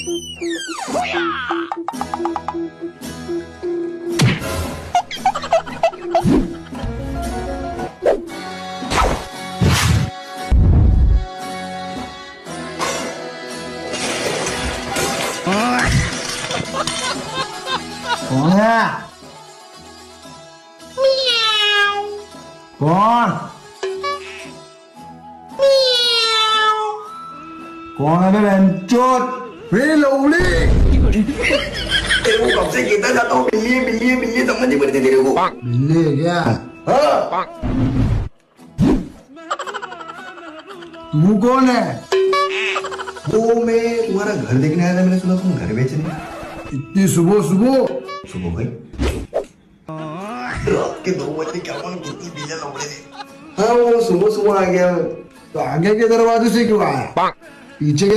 कौन है? कौन? कौन है बे बहनचोद? वे लवली! तेरे को कब से कहता जाता हूँ बिल्ली है, बिल्ली है, बिल्ली है, समझ नहीं पड़ती तेरे को। बिल्ली है क्या? हाँ तू कौन है? वो मैं तुम्हारा घर देखने आया था, मैंने सुना तुम घर बेच रहे हो। इतनी सुबह सुबह? सुबह भाई रात के 2 बजे क्या मालूम कितनी बिल्लियां लौड़े थे। हाँ वो सुबह सुबह आ गया। तो आगे के दरवाजे से क्यों आया? पीछे के